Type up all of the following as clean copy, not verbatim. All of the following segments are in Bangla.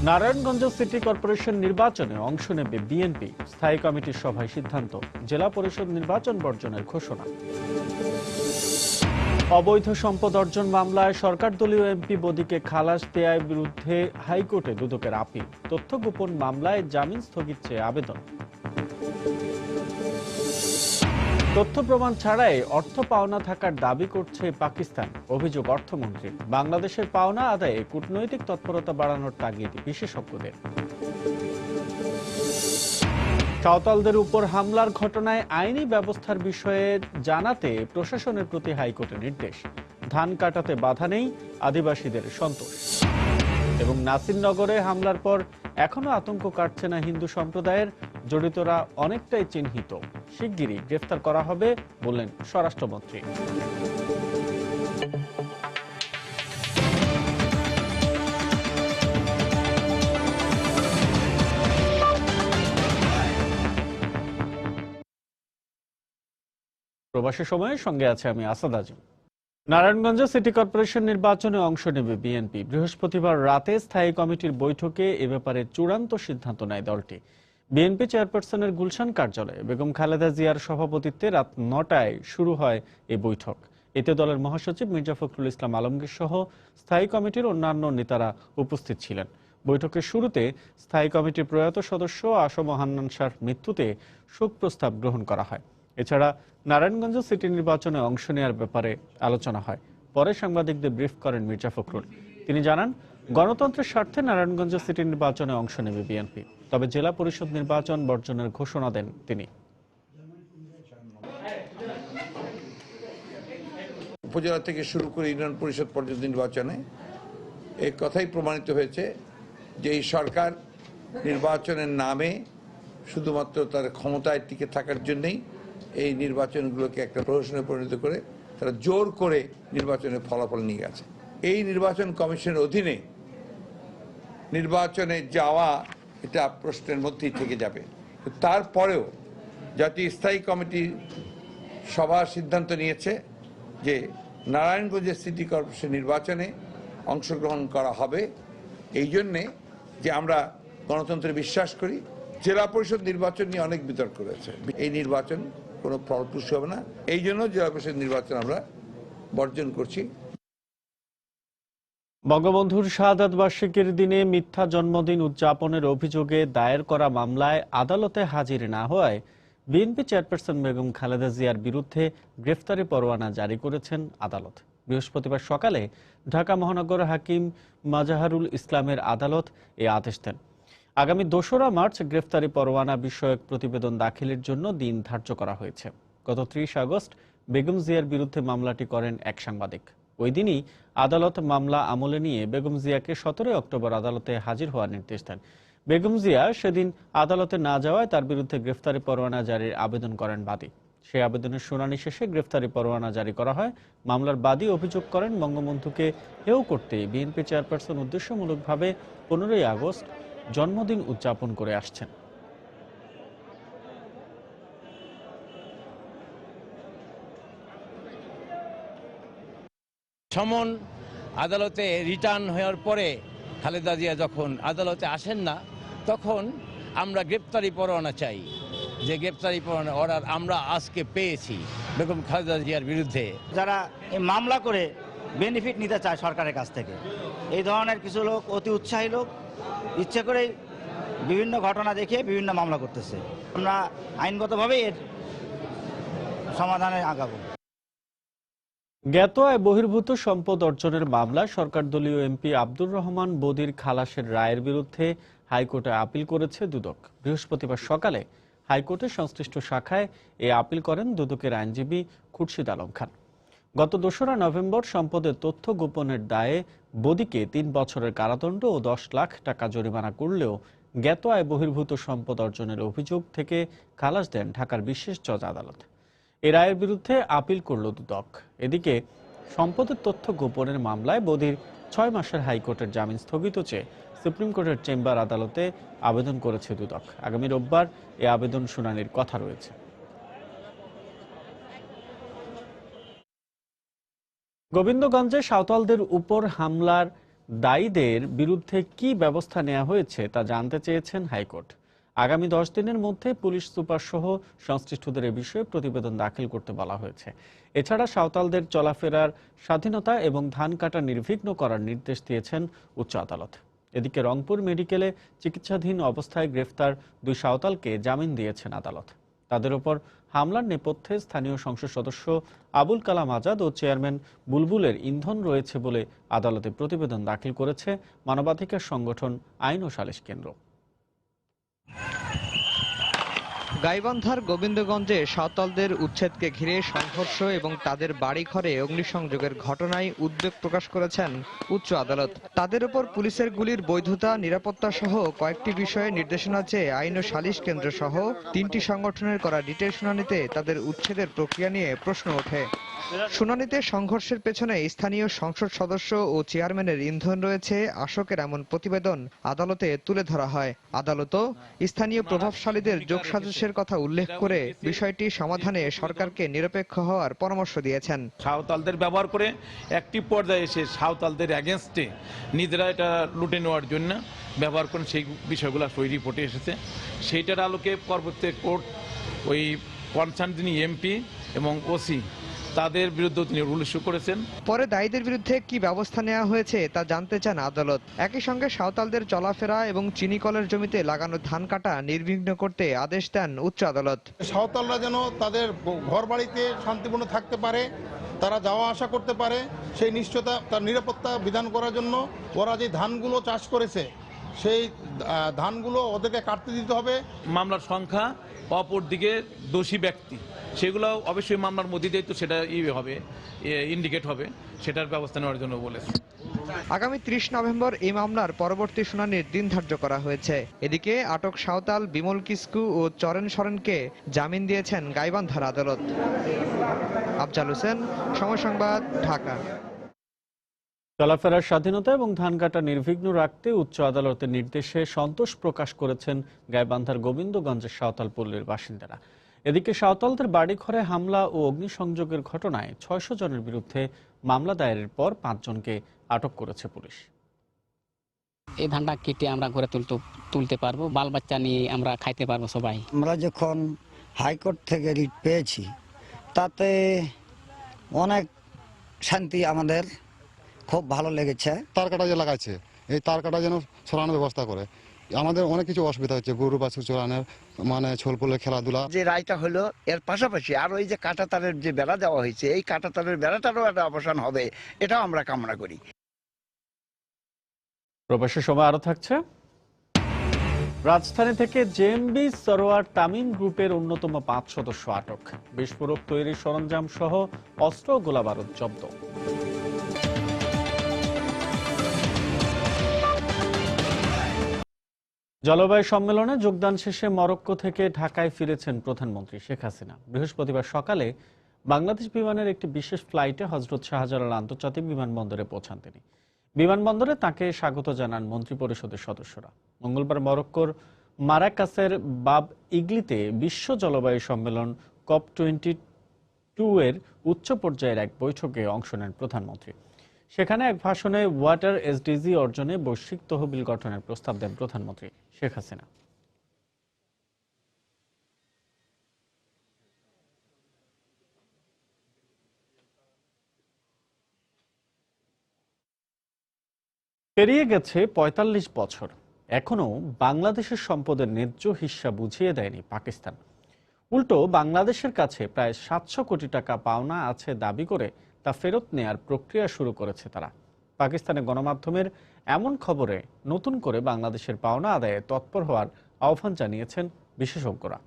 নারায়ণগঞ্জ সিটি কর্পোরেশন নির্বাচনে অংশ নেবে বিএনপি। স্থায়ী কমিটির সভায় সিদ্ধান্ত, জেলা পরিষদ নির্বাচন বর্জনের ঘোষণা। অবৈধ সম্পদ অর্জন মামলায় সরকার দলীয় এমপি বদিকে খালাস দেয়ার বিরুদ্ধে হাইকোর্টে দুদকের আপিল। তথ্য গোপন মামলায় জামিন স্থগিত চেয়ে আবেদন। তথ্য প্রমাণ ছাড়াই অর্থ পাওনা থাকার দাবি করছে পাকিস্তান, অভিযোগ অর্থমন্ত্রীর। বাংলাদেশের পাওনা আদায়ে কূটনৈতিক তৎপরতা বাড়ানোর তাগিদ বিশেষজ্ঞদের। সাঁওতালদের উপর হামলার ঘটনায় আইনি ব্যবস্থার বিষয়ে জানাতে প্রশাসনের প্রতি হাইকোর্টের নির্দেশ। ধান কাটাতে বাধা নেই, আদিবাসীদের সন্তোষ। এবং নাসিরনগরে হামলার পর এখনো আতঙ্ক কাটছে না হিন্দু সম্প্রদায়ের, জড়িতরা অনেকটাই চিহ্নিত, শিগগিরই গ্রেফতার করা হবে বললেন স্বরাষ্ট্রমন্ত্রী। প্রবাসী সময়ের সঙ্গে আছে আমি আসাদ আজিম। নারায়ণগঞ্জ সিটি কর্পোরেশন নির্বাচনে অংশ নেবে বিএনপি। বৃহস্পতিবার রাতে স্থায়ী কমিটির বৈঠকে এ ব্যাপারে চূড়ান্ত সিদ্ধান্ত নেয় দলটি। বিএনপি চেয়ারপারসনের গুলশান কার্যালয়ে বেগম খালেদা জিয়ার সভাপতিত্বে রাত ৯টায় শুরু হয় এই বৈঠক। এতে দলের মহাসচিব মির্জা ফখরুল ইসলাম আলমগীর সহ স্থায়ী কমিটির অন্যান্য নেতারা উপস্থিত ছিলেন। বৈঠকের শুরুতে স্থায়ী কমিটির প্রয়াত সদস্য আসম হান্নান শাহর মৃত্যুতে শোক প্রস্তাব গ্রহণ করা হয়। এছাড়া নারায়ণগঞ্জ সিটি নির্বাচনে অংশ নেওয়ার ব্যাপারে আলোচনা হয়। পরে সাংবাদিকদের ব্রিফ করেন মির্জা ফখরুল। তিনি জানান, গণতন্ত্রের স্বার্থে নারায়ণগঞ্জ সিটি নির্বাচনে অংশ নেবে বিএনপি, তবে জেলা পরিষদ নির্বাচন বর্জনের ঘোষণা দেন তিনি। উপজেলা থেকে শুরু করে ইউনিয়ন পরিষদ পর্যন্ত নির্বাচনে এই কথাই প্রমাণিত হয়েছে যে এই সরকার নির্বাচনের নামে শুধুমাত্র তার ক্ষমতায় টিকে থাকার জন্যই এই নির্বাচনগুলোকে একটা প্রহসনে পরিণত করে তারা জোর করে নির্বাচনের ফলাফল নিয়ে গেছে। এই নির্বাচন কমিশনের অধীনে নির্বাচনে যাওয়া এটা প্রশ্নের মধ্যেই থেকে যাবে। তারপরেও জাতীয় স্থায়ী কমিটি সভা সিদ্ধান্ত নিয়েছে যে নারায়ণগঞ্জের সিটি কর্পোরেশন নির্বাচনে অংশগ্রহণ করা হবে, এই জন্যে যে আমরা গণতন্ত্রে বিশ্বাস করি। জেলা পরিষদ নির্বাচন নিয়ে অনেক বিতর্ক রয়েছে, এই নির্বাচন কোনো ফলপ্রসূ হবে না, এই জন্য জেলা পরিষদ নির্বাচন আমরা বর্জন করছি। বঙ্গবন্ধুর শাহাদাত বার্ষিকীর দিনে মিথ্যা জন্মদিন উদযাপনের অভিযোগে দায়ের করা মামলায় আদালতে হাজির না হওয়ায় বিএনপি চেয়ারপারসন বেগম খালেদা জিয়ার বিরুদ্ধে গ্রেফতারি পরোয়ানা জারি করেছেন আদালত। বৃহস্পতিবার সকালে ঢাকা মহানগর হাকিম মাজাহারুল ইসলামের আদালত এ আদেশ দেন। আগামী ২রা মার্চ গ্রেফতারি পরোয়ানা বিষয়ক প্রতিবেদন দাখিলের জন্য দিন ধার্য করা হয়েছে। গত ৩০ আগস্ট বেগম জিয়ার বিরুদ্ধে মামলাটি করেন এক সাংবাদিক। ওই দিনই আদালত মামলা আমলে নিয়ে বেগম জিয়াকে ১৭ অক্টোবর আদালতে হাজির হওয়ার নির্দেশ দেন। বেগম জিয়া সেদিন আদালতে না যাওয়ায় তার বিরুদ্ধে গ্রেফতারি পরোয়ানা জারির আবেদন করেন বাদী। সেই আবেদনের শুনানি শেষে গ্রেফতারি পরোয়ানা জারি করা হয়। মামলার বাদী অভিযোগ করেন, বঙ্গবন্ধুকে হেয় করতে বিএনপি চেয়ারপারসন উদ্দেশ্যমূলকভাবে ১৫ই আগস্ট জন্মদিন উদযাপন করে আসছেন। সমন আদালতে রিটার্ন হওয়ার পরে খালেদা জিয়া যখন আদালতে আসেন না, তখন আমরা গ্রেপ্তারি পরোয়ানা চাই। যে গ্রেপ্তারি পরোয়ানা অর্ডার আমরা আজকে পেয়েছি বেগম খালেদা জিয়ার বিরুদ্ধে। যারা এই মামলা করে বেনিফিট নিতে চায় সরকারের কাছ থেকে, এই ধরনের কিছু লোক অতি উৎসাহী লোক ইচ্ছে করেই বিভিন্ন ঘটনা দেখিয়ে বিভিন্ন মামলা করতেছে। আমরা আইনগতভাবে এর সমাধানে আগাবো। জ্ঞাত আয় বহির্ভূত সম্পদ অর্জনের মামলায় সরকার দলীয় এমপি আব্দুর রহমান বদির খালাসের রায়ের বিরুদ্ধে হাইকোর্টে আপিল করেছে দুদক। বৃহস্পতিবার সকালে হাইকোর্টের সংশ্লিষ্ট শাখায় এই আপিল করেন দুদকের আইনজীবী খুরশিদ আলম খান। গত ২রা নভেম্বর সম্পদের তথ্য গোপনের দায়ে বদিকে ৩ বছরের কারাদণ্ড ও ১০ লাখ টাকা জরিমানা করলেও জ্ঞাত আয় বহির্ভূত সম্পদ অর্জনের অভিযোগ থেকে খালাস দেন ঢাকার বিশেষ জজ আদালত। এ রায়ের বিরুদ্ধে আপিল করল দুদক। এদিকে সম্পদের তথ্য গোপনের মামলায় বদির ৬ মাসের হাইকোর্টের জামিন স্থগিত চেয়ে সুপ্রিম কোর্টের চেম্বার আদালতে আবেদন করেছে দুদক। আগামী রোববার এ আবেদন শুনানির কথা রয়েছে। গোবিন্দগঞ্জে সাঁওতালদের উপর হামলার দায়ীদের বিরুদ্ধে কি ব্যবস্থা নেওয়া হয়েছে তা জানতে চেয়েছেন হাইকোর্ট। আগামী 10 দিনের মধ্যে পুলিশ সুপার সহ সংশ্লিষ্টদের এ বিষয়ে প্রতিবেদন দাখিল করতে বলা হয়েছে। এছাড়া সাঁওতালদের চলাফেরার স্বাধীনতা এবং ধান কাটা নির্বিঘ্ন করার নির্দেশ দিয়েছেন উচ্চ আদালত। এদিকে রংপুর মেডিকেলে চিকিৎসাধীন অবস্থায় গ্রেফতার 2 সাঁওতালকে জামিন দিয়েছেন আদালত। তাদের ওপর হামলার নেপথ্যে স্থানীয় সংসদ সদস্য আবুল কালাম আজাদ ও চেয়ারম্যান বুলবুলের ইন্ধন রয়েছে বলে আদালতে প্রতিবেদন দাখিল করেছে মানবাধিকার সংগঠন আইন ও সালিশ কেন্দ্র। গাইবান্ধার গোবিন্দগঞ্জে সাঁওতালদের উচ্ছেদকে ঘিরে সংঘর্ষ এবং তাদের বাড়িঘরে অগ্নিসংযোগের ঘটনায় উদ্বেগ প্রকাশ করেছেন উচ্চ আদালত। তাদের উপর পুলিশের গুলির বৈধতা, নিরাপত্তা সহ কয়েকটি বিষয়ে নির্দেশনা চেয়ে আইন ও সালিশ কেন্দ্র সহ 3টি সংগঠনের করা রিটের শুনানিতে তাদের উচ্ছেদের প্রক্রিয়া নিয়ে প্রশ্ন ওঠে। শুনানিতে সংঘর্ষের পেছনে স্থানীয় সংসদ সদস্য ও চেয়ারম্যানের ইন্ধন রয়েছে আশোকের এমন প্রতিবেদন আদালতে তুলে ধরা হয়। আদালতও স্থানীয় প্রভাবশালীদের যোগসাজশের কথা উল্লেখ করে বিষয়টি সমাধানে সরকারকে নিরপেক্ষ হওয়ার পরামর্শ দিয়েছেন। সাঁওতালদের ব্যবহার করে একটি পর্যায়ে এসে সাঁওতালদের এগেনস্টে নিজেরা এটা লুটে নেওয়ার জন্য ব্যবহার করেন, সেই বিষয়গুলো ওই রিপোর্টে এসেছে। সেইটার আলোকে পরবর্তী কোর্ট ওই কনসার্ন যিনি এমপি এবং ওসি তাদের বিরুদ্ধে তিনি রুল ইস্যু করেছেন। পরে দায়ীদের বিরুদ্ধে কি ব্যবস্থা নেওয়া হয়েছে তা জানতে চান আদালত। একই সঙ্গে সাঁওতালদের চলাফেরা এবং চিনিকলের জমিতে লাগানো ধান কাটা নির্বিঘ্ন করতে আদেশ দেন উচ্চ আদালত। সাঁওতালরা যেন তাদের ঘর বাড়িতে শান্তিপূর্ণ থাকতে পারে, তারা যাওয়া আসা করতে পারে, সেই নিশ্চয়তা, তার নিরাপত্তা বিধান করার জন্য ওরা যে ধানগুলো চাষ করেছে সেই ধানগুলো ওদেরকে কাটতে দিতে হবে। মামলার সংখ্যা, অপর দিকে দোষী ব্যক্তি, সেগুলো অবশ্যই মামলার মধ্যে দিয়ে তো সেটা হবে, ইন্ডিকেট হবে, সেটার ব্যবস্থা নেওয়ার জন্য বলেছে। আগামী 30 নভেম্বর এই মামলার পরবর্তী শুনানির দিন ধার্য করা হয়েছে। এদিকে আটক সাঁওতাল বিমল কিস্কু ও চরেন সরেনকে জামিন দিয়েছেন গাইবান্ধার আদালত। আফজাল হোসেন, সময় সংবাদ, ঢাকা। চলাফেরার স্বাধীনতা এবং ধান কাটা নির্বিঘ্ন রাখতে উচ্চ আদালতের নির্দেশে সন্তোষ প্রকাশ করেছেন গাইবান্ধার গোবিন্দগঞ্জের সাঁওতাল পল্লীর বাসিন্দারা। এদিকে সাঁওতালদের বাড়িঘরে হামলা ও অগ্নিসংযোগের ঘটনায় 600 জনের বিরুদ্ধে মামলা দায়েরের পর 5 জনকে আটক করেছে পুলিশ। এই ধানটা কেটে আমরা ঘরে তুলতে পারবো, বাল বাচ্চা নিয়ে আমরা খাইতে পারবো সবাই। আমরা যখন হাইকোর্ট থেকে রিট পেয়েছি তাতে অনেক শান্তি, আমাদের খুব ভালো লেগেছে। তার কাটা যে লাগাচ্ছে, এই তার কাটা যেন সরানোর ব্যবস্থা করে। আমাদের অনেক কিছু অসুবিধা হচ্ছে, গরু বাছুর চড়ানোর, মানে ছোলপোলের খেলাধুলা। যে রায়টা হলো এর পাশাপাশি আর ওই যে কাঁটাতারের যে বেড়া দেওয়া হয়েছে, এই কাঁটাতারের বেড়াটারও একটা অবসান হবে, এটাও আমরা কামনা করি। প্রবাসের সময় আরো থাকছে। রাজধানী থেকে জেএমবি সরোয়ার তামিম গ্রুপের অন্যতম 5 সদস্য আটক। বিস্ফোরক তৈরির সরঞ্জাম সহ অস্ত্র ও গোলাবারুদ জব্দ। জলবায়ু সম্মেলনে যোগদান শেষে মরক্কো থেকে ঢাকায় ফিরেছেন প্রধানমন্ত্রী শেখ হাসিনা। বৃহস্পতিবার সকালে বাংলাদেশ বিমানের একটি বিশেষ ফ্লাইটে হযরত শাহজালাল আন্তর্জাতিক বিমানবন্দরে পৌঁছান তিনি। বিমানবন্দরে তাকে স্বাগত জানান মন্ত্রিপরিষদের সদস্যরা। মঙ্গলবার মরক্কোর মারাকাসের বাব ইগলিতে বিশ্ব জলবায়ু সম্মেলন COP22 এর উচ্চ পর্যায়ের এক বৈঠকে অংশ নেন প্রধানমন্ত্রী। সেখানে এক ভাষণে ওয়াটার এসডিজি অর্জনে বৈশ্বিক তহবিল গঠনের প্রস্তাব দেন প্রধানমন্ত্রী শেখ হাসিনা। পেরিয়ে গেছে ৪৫ বছর, এখনো বাংলাদেশের সম্পদের ন্যায্য হিস্সা বুঝিয়ে দেয়নি পাকিস্তান। উল্টো বাংলাদেশের কাছে প্রায় ৭০০ কোটি টাকা পাওনা আছে দাবি করে তা ফেরত নেয়ার প্রক্রিয়া শুরু করেছে তারা। পাকিস্তানের গণমাধ্যমের এমন খবরে নতুন করে বাংলাদেশের পাওনা আদায়ে তৎপর হওয়ার আহ্বান জানিয়েছেন বিশেষজ্ঞরা।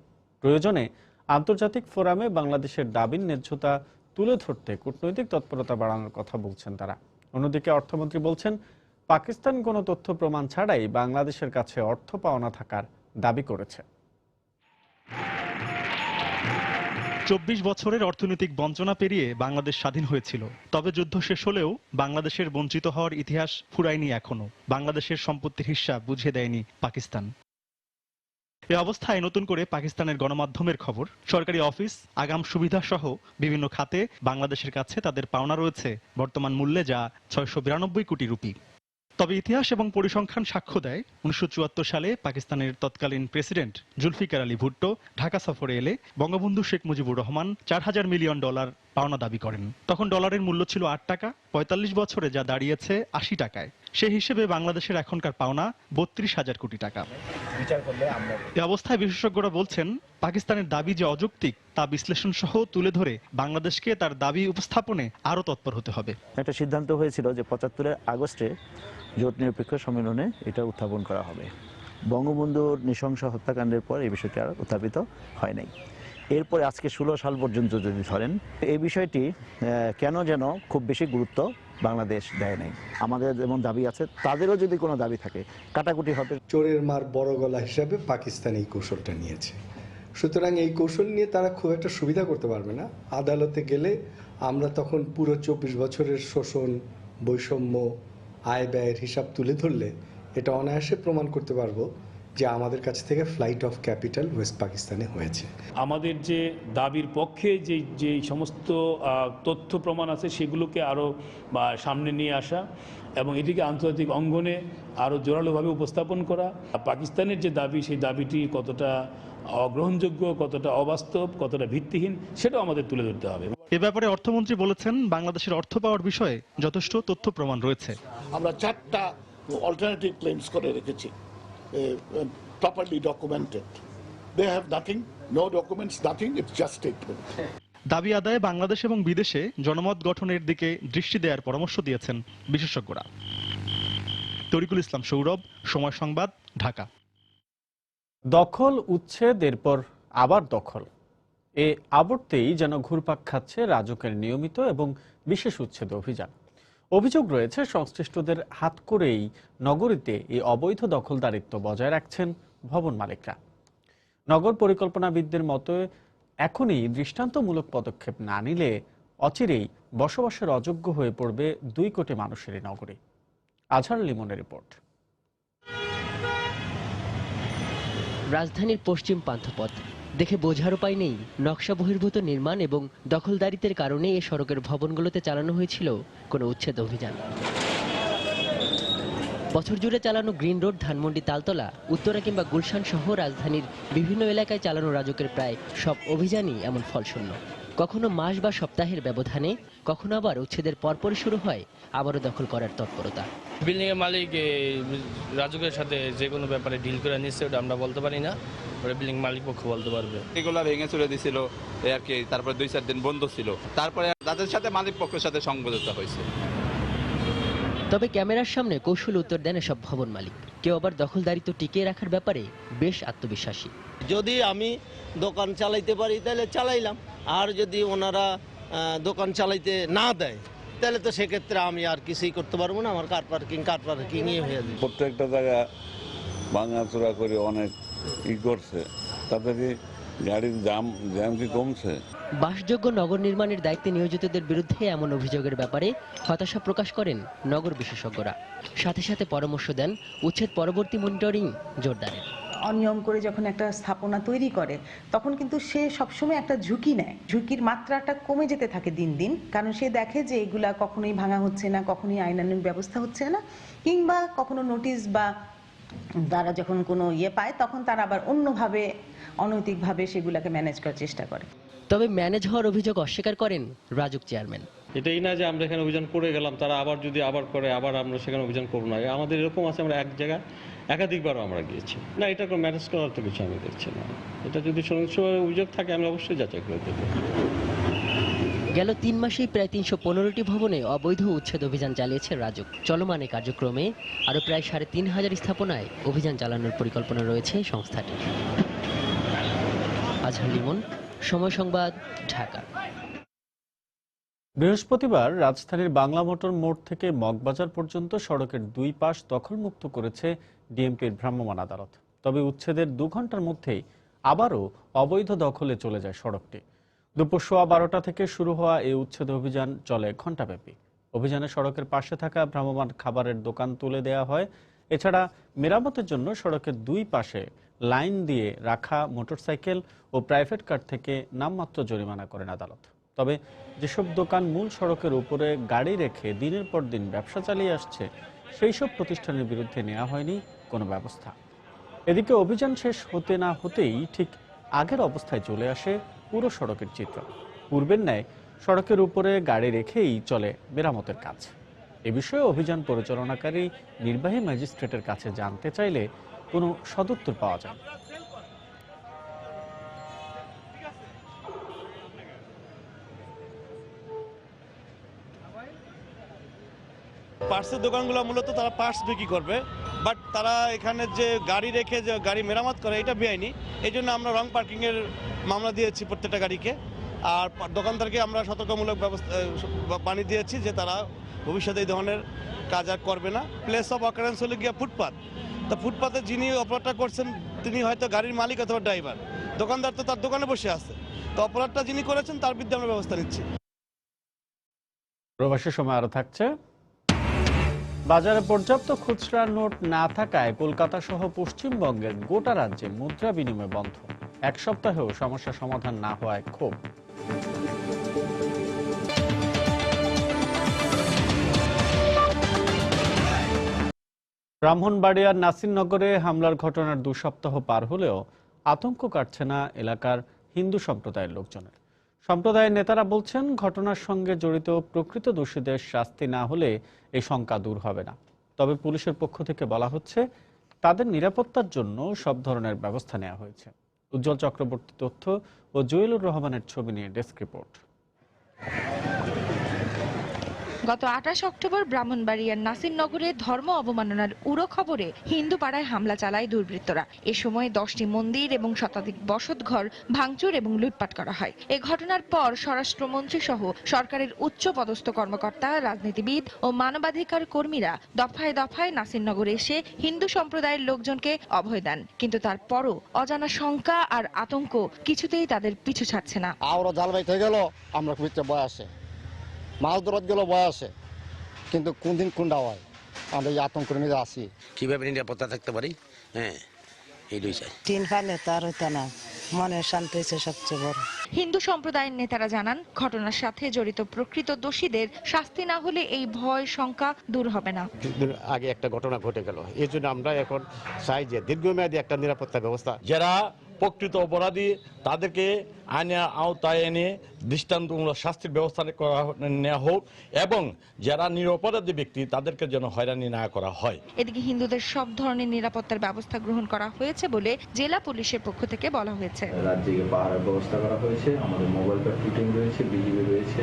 প্রয়োজনে আন্তর্জাতিক ফোরামে বাংলাদেশের দাবির ন্যায্যতা তুলে ধরতে কূটনৈতিক তৎপরতা বাড়ানোর কথা বলছেন তারা। অন্যদিকে অর্থমন্ত্রী বলছেন, পাকিস্তান কোনো তথ্য প্রমাণ ছাড়াই বাংলাদেশের কাছে অর্থ পাওনা থাকার দাবি করেছে। ২৪ বছরের অর্থনৈতিক বঞ্চনা পেরিয়ে বাংলাদেশ স্বাধীন হয়েছিল। তবে যুদ্ধ শেষ হলেও বাংলাদেশের বঞ্চিত হওয়ার ইতিহাস ফুরায়নি এখনো। বাংলাদেশের সম্পত্তির হিস্যা বুঝিয়ে দেয়নি পাকিস্তান। এ অবস্থায় নতুন করে পাকিস্তানের গণমাধ্যমের খবর, সরকারি অফিস, আগাম সুবিধা সহ বিভিন্ন খাতে বাংলাদেশের কাছে তাদের পাওনা রয়েছে বর্তমান মূল্যে যা ৬৯২ কোটি রুপি। তবে ইতিহাস এবং পরিসংখ্যান সাক্ষ্য দেয় 1974 সালে পাকিস্তানের তৎকালীন প্রেসিডেন্ট জুলফিকার আলী ভুট্টো ঢাকা সফরে এলে বঙ্গবন্ধু শেখ মুজিবুর রহমান $4,000 মিলিয়ন পাওনা দাবি করেন। তখন ডলারের মূল্য ছিল 8 টাকা, 45 বছরে যা দাঁড়িয়েছে 80 টাকায়। সেই হিসেবে বাংলাদেশের এখনকার পাওনা 32,000 কোটি টাকা। এ অবস্থায় বিশেষজ্ঞরা বলছেন, পাকিস্তানের দাবি যে অযৌক্তিক তা বিশ্লেষণ সহ তুলে ধরে বাংলাদেশকে তার দাবি উপস্থাপনে আরও তৎপর হতে হবে। একটা সিদ্ধান্ত হয়েছিল যে 75 আগস্টে জোট নিরপেক্ষ সম্মেলনে এটা উত্থাপন করা হবে। বঙ্গবন্ধুর নৃশংস হত্যাকাণ্ডের পর এই বিষয়টি আর উত্থাপিত হয় নাই। এরপরে আজকে 16 সাল পর্যন্ত যদি ধরেন, এই বিষয়টি কেন যেন খুব বেশি গুরুত্ব বাংলাদেশ দেয় নাই। আমাদের যেমন দাবি আছে, তাদেরও যদি কোনো দাবি থাকে কাটাকুটি হবে। চোরের মার বড় গলা হিসাবে পাকিস্তান এই কৌশলটা নিয়েছে। সুতরাং এই কৌশল নিয়ে তারা খুব একটা সুবিধা করতে পারবে না। আদালতে গেলে আমরা তখন পুরো 24 বছরের শোষণ, বৈষম্য, আয় ব্যয়ের হিসাব তুলে ধরলে এটা অনায়াসে প্রমাণ করতে পারবো যে আমাদের কাছ থেকে ফ্লাইট অফ ক্যাপিটাল ওয়েস্ট পাকিস্তানে হয়েছে। আমাদের যে দাবির পক্ষে যে সমস্ত তথ্য প্রমাণ আছে সেগুলোকে আরও সামনে নিয়ে আসা এবং এটিকে আন্তর্জাতিক অঙ্গনে আরও জোরালোভাবে উপস্থাপন করা। পাকিস্তানের যে দাবি, সেই দাবিটি কতটা অগ্রহণযোগ্য, কতটা অবাস্তব, কতটা ভিত্তিহীন, সেটাও আমাদের তুলে ধরতে হবে। এ ব্যাপারে অর্থমন্ত্রী বলেছেন, বাংলাদেশের অর্থ পাওয়ার বিষয়ে যথেষ্ট তথ্য প্রমাণ রয়েছে। আমরা 4টা অল্টারনেটিভ ক্লেমস করে রেখেছি, properly documented. They have nothing, no documents, nothing, it's just statement. দাবি আদায়ে বাংলাদেশ এবং বিদেশে জনমত গঠনের দিকে দৃষ্টি দেওয়ার পরামর্শ দিয়েছেন বিশেষজ্ঞরা। তরিকুল ইসলাম সৌরভ, সময় সংবাদ, ঢাকা। দখল, উচ্ছেদ, এরপর আবার দখল, এ আবর্তেই যেন ঘুরপাক খাচ্ছে রাজুকের নিয়মিত এবং বিশেষ উচ্ছেদ অভিযান। অভিযোগ রয়েছে, সংশ্লিষ্টদের হাত করেই নগরীতে এই অবৈধ দখলদারিত্ব বজায় রাখছেন ভবন মালিকরা। নগর পরিকল্পনাবিদদের মতে এখনই দৃষ্টান্তমূলক পদক্ষেপ না নিলে অচিরেই বসবাসের অযোগ্য হয়ে পড়বে 2 কোটি মানুষের এই নগরী। আজহার লিমনের রিপোর্ট। রাজধানীর পশ্চিম পান্থপথ দেখে বোঝার উপায় নেই, নকশা বহির্ভূত নির্মাণ এবং দখলদারিত্বের কারণে এই সড়কের ভবনগুলোতে চালানো হয়েছিল কোনো উচ্ছেদ অভিযান। বছর জুড়ে চালানো গ্রিন রোড, ধানমন্ডি, তালতলা, উত্তরা কিংবা গুলশান সহ রাজধানীর বিভিন্ন এলাকায় চালানো রাজুকের প্রায় সব অভিযানই এমন ফলশূন্য। কখনো মাস বা সপ্তাহের ব্যবধানে, কখনো আবার উচ্ছেদের পরপরই শুরু হয় আবারও দখল করার তৎপরতা। বিল্ডিং এর মালিক রাজুকের সাথে যে কোনো ব্যাপারে ডিল করে নিচ্ছে, ওটা আমরা বলতে পারি না, ওটা বিল্ডিং মালিক পক্ষ বলতে পারবে। এগুলো ভেঙে চলে দিছিল আর কি, তারপরে 2-4 দিন বন্ধ ছিল, তারপরে তাদের সাথে মালিক পক্ষের সাথে সংবদ্ধতা হয়েছে। তবে ক্যামেরার সামনে কৌশল উত্তর দেন এসব ভবন মালিক। কেউ আবার দখলদারিত্ব টিকিয়ে রাখার ব্যাপারে বেশ আত্মবিশ্বাসী। যদি আমি দোকান চালাইতে পারি তাহলে চালাইলাম, আর যদি ওনারা দোকান চালাইতে না দেয় তাহলে তো সেক্ষেত্রে আমি আর কিছুই করতে পারবো না। আমার কার পার্কিংই হয়ে যাবে। প্রত্যেকটা জায়গা ভাঙাচোরা করে অনেক করছে, তাতে কি গাড়ির জ্যাম কি কমছে? বাসযোগ্য নগর নির্মাণের দায়িত্বে নিয়োজিতদের বিরুদ্ধে এমন অভিযোগের ব্যাপারে হতাশা প্রকাশ করেন নগর বিশেষজ্ঞরা। সাথে সাথে পরামর্শ দেন উচ্ছেদ পরবর্তী মনিটরিং জোরদারের। অনিয়ম করে যখন একটা স্থাপনা তৈরি করে তখন কিন্তু সে সবসময় একটা ঝুঁকি নেয়, ঝুঁকির মাত্রাটা কমে যেতে থাকে দিন দিন, কারণ সে দেখে যে এগুলা কখনোই ভাঙা হচ্ছে না, কখনোই আইনানুগ ব্যবস্থা হচ্ছে না, কিংবা কখনো নোটিশ বা তারা যখন কোনো পায় তখন তারা আবার অন্যভাবে অনৈতিকভাবে সেগুলোকে ম্যানেজ করার চেষ্টা করে। তবে ম্যানেজ হওয়ার অভিযোগ অস্বীকার করেন রাজুক চেয়ারম্যান। এটাই না যে আমরা এখানে অভিযান করে গেলাম, তারা আবার যদি আবার করে আবার আমরা সেখানে অভিযান করবো না। আমাদের এরকম আছে, আমরা এক জায়গায় একাধিকবারও আমরা গিয়েছি না, এটা কোনো ম্যানেজ করার তো কিছু আমি দেখছি না। এটা যদি সহিংস অভিযোগ থাকে আমি অবশ্যই যাচাই করে দেবো। গেল 3 মাসেই প্রায় 315টি ভবনে অবৈধ উচ্ছেদ অভিযান চালিয়েছে রাজুক। চলমান এই কার্যক্রমে আরও প্রায় 3500 স্থাপনায় অভিযান চালানোর পরিকল্পনা রয়েছে সংস্থাটির। আজহার লিমন, সময় সংবাদ, ঢাকা। বৃহস্পতিবার রাজধানীর বাংলা মোটর মোড় থেকে মগবাজার পর্যন্ত সড়কের 2 পাশ দখলমুক্ত করেছে ডিএমপির ভ্রাম্যমাণ আদালত। তবে উচ্ছেদের 2 ঘন্টার মধ্যেই আবারও অবৈধ দখলে চলে যায় সড়কটি। দুপুর 12:15 থেকে শুরু হওয়া এই উচ্ছেদ অভিযান চলে ঘণ্টাব্যাপী। অভিযানে সড়কের পাশে থাকা ভ্রাম্যমাণ খাবারের দোকান তুলে দেওয়া হয়। এছাড়া মেরামতের জন্য সড়কের 2 পাশে লাইন দিয়ে রাখা মোটরসাইকেল ও প্রাইভেট কার থেকে নামমাত্র জরিমানা করেন আদালত। তবে যেসব দোকান মূল সড়কের উপরে গাড়ি রেখে দিনের পর দিন ব্যবসা চালিয়ে আসছে, সেই সব প্রতিষ্ঠানের বিরুদ্ধে নেওয়া হয়নি কোনো ব্যবস্থা। এদিকে অভিযান শেষ হতে না হতেই ঠিক আগের অবস্থায় চলে আসে পুরো সড়কের চিত্র। পূর্বের ন্যায় সড়কের উপরে গাড়ি রেখেই চলে মেরামতের কাজ। এ বিষয়ে অভিযান পরিচালনাকারী নির্বাহী ম্যাজিস্ট্রেটের কাছে জানতে চাইলে কোনো সদুত্তর পাওয়া যায়। পার্টসের দোকানগুলো মূলত তারা পার্টস বিক্রি করবে, বাট তারা এখানে যে গাড়ি রেখে যে গাড়ি মেরামত করে এটা বেআইনি। এই জন্য আমরা রং পার্কিংয়ের মামলা দিয়েছি প্রত্যেকটা গাড়িকে, আর দোকানদারকে আমরা সতর্কমূলক ব্যবস্থা বাণী দিয়েছি যে তারা ভবিষ্যতে এই ধরনের কাজ আর করবে না। প্লেস অফ অকারেন্স হলে গিয়ে ফুটপাথ, তা ফুটপাথে যিনি অপরাধটা করছেন তিনি হয়তো গাড়ির মালিক অথবা ড্রাইভার, দোকানদার তো তার দোকানে বসে আছে, তো অপরাধটা যিনি করেছেন তার বিরুদ্ধে আমরা ব্যবস্থা নিচ্ছি। প্রবাসী সময় আরো থাকছে। বাজারে পর্যাপ্ত খুচরা নোট না থাকায় কলকাতা সহ পশ্চিমবঙ্গের গোটা রাজ্যে মুদ্রা বিনিময় বন্ধ। এক সপ্তাহেও সমস্যা সমাধান না হওয়ায় ক্ষোভ। ব্রাহ্মণবাড়িয়ার নাসিরনগরে হামলার ঘটনার 2 সপ্তাহ পার হলেও আতঙ্ক কাটছে না এলাকার হিন্দু সম্প্রদায়ের লোকজনের। সম্প্রদায়ের নেতারা বলছেন, ঘটনার সঙ্গে জড়িত প্রকৃত দোষীদের শাস্তি না হলে এই শঙ্কা দূর হবে না। তবে পুলিশের পক্ষ থেকে বলা হচ্ছে, তাদের নিরাপত্তার জন্য সব ধরনের ব্যবস্থা নেওয়া হয়েছে। উজ্জ্বল চক্রবর্তী তথ্য ও জুয়েলুর রহমানের ছবি নিয়ে ডেস্ক রিপোর্ট। গত 28 অক্টোবর ব্রাহ্মণবাড়িয়ার নাসিরনগরে ধর্ম অবমাননার উড়ো খবরে হিন্দু পাড়ায় হামলা চালায় দুর্বৃত্তরা। এ সময় 10টি মন্দির এবং শতাধিক বসতঘর ভাঙচুর এবং লুটপাট করা হয়। এ ঘটনার পর স্বরাষ্ট্রমন্ত্রী সহ সরকারের উচ্চ পদস্থ কর্মকর্তা, রাজনীতিবিদ ও মানবাধিকার কর্মীরা দফায় দফায় নাসিরনগরে এসে হিন্দু সম্প্রদায়ের লোকজনকে অভয় দেন, কিন্তু তারপরও অজানা শঙ্কা আর আতঙ্ক কিছুতেই তাদের পিছু ছাড়ছে না। আওরা জাল বাইতে গেল, আমরা খুঁজতে বয়সে মাছ ধরত গেল বয়সে, কিন্তু কোন দিন কোনটা হয় আমরা এই আতঙ্ক নিয়ে আসি। কিভাবে নিরাপত্তা থাকতে পারি, হ্যাঁ এইটাই চাই। তিন ফালে তার হইতে না, মনে শান্তি হয়েছে সবচেয়ে বড়। হিন্দু সম্প্রদায়ের নেতারা জানান, ঘটনার সাথে জড়িত প্রকৃত দোষীদের শাস্তি না হলে এই ভয় শঙ্কা দূর হবে না। আগে একটা ঘটনা ঘটে গেল, এই জন্য আমরা এখন চাই যে দীর্ঘমেয়াদী একটা নিরাপত্তা ব্যবস্থা। যারা প্রকৃত অপরাধী তাদেরকে আইনের আওতায় এনে দৃষ্টান্তমূলক শাস্তির ব্যবস্থা নেওয়া হোক, এবং যারা নিরপরাধী ব্যক্তি তাদেরকে যেন হয়রানি না করা হয়। এদিকে হিন্দুদের সব ধরনের নিরাপত্তার ব্যবস্থা গ্রহণ করা হয়েছে বলে জেলা পুলিশের পক্ষ থেকে বলা হয়েছে। রাজ্যে পাহারার ব্যবস্থা করা হয়েছে, আমাদের মোবাইল প্যাট্রোলিং রয়েছে, বিজিবি রয়েছে,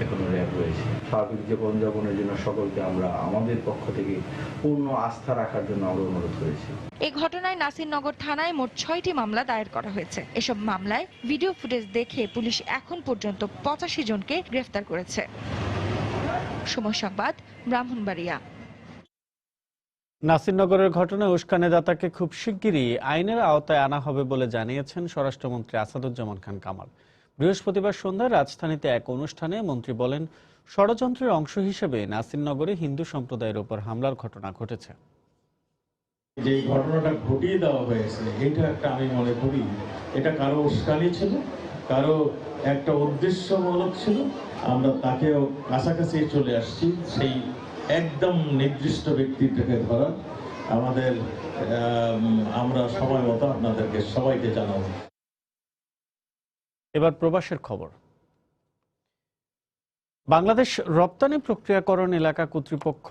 এখনো র্যাব রয়েছে। স্বাভাবিক জীবনযাপনের জন্য সকলকে আমরা আমাদের পক্ষ থেকে পূর্ণ আস্থা রাখার জন্য আমরা অনুরোধ করেছি। এই ঘটনায় নাসিরনগর থানায় মোট 6টি মামলা দায়ের করা হয়েছে। এসব মামলায় ভিডিও ফুটেজ দেখে পুলিশ এখন পর্যন্ত 85 জনকে গ্রেফতার করেছে। সময় সংবাদ, ব্রাহ্মণবাড়িয়া। নাসিরনগরের ঘটনায় উস্কানিদাতাকে খুব শিগগিরই আইনের আওতায় আনা হবে বলে জানিয়েছেন স্বরাষ্ট্রমন্ত্রী আসাদুজ্জামান খান কামাল। বৃহস্পতিবার সন্ধ্যায় রাজধানীতে এক অনুষ্ঠানে মন্ত্রী বলেন, ষড়যন্ত্রের অংশ হিসেবে নাসিরনগরে হিন্দু সম্প্রদায়ের উপর হামলার ঘটনা ঘটেছে। যে ঘটনাটা ঘটিয়ে দেওয়া হয়েছে, এটা একটা আমি মনে করি এটা কারো উস্কানি ছিল, কারো একটা উদ্দেশ্যমূলক ছিল। আমরা তাকেও কাছাকাছি চলে আসছি সেই একদম নির্দিষ্ট ব্যক্তিটাকে ধরার। আমাদের আমরা সময় মতো আপনাদেরকে সবাইকে জানাবো। এবার প্রবাসের খবর। বাংলাদেশ রপ্তানি প্রক্রিয়াকরণ এলাকা কর্তৃপক্ষ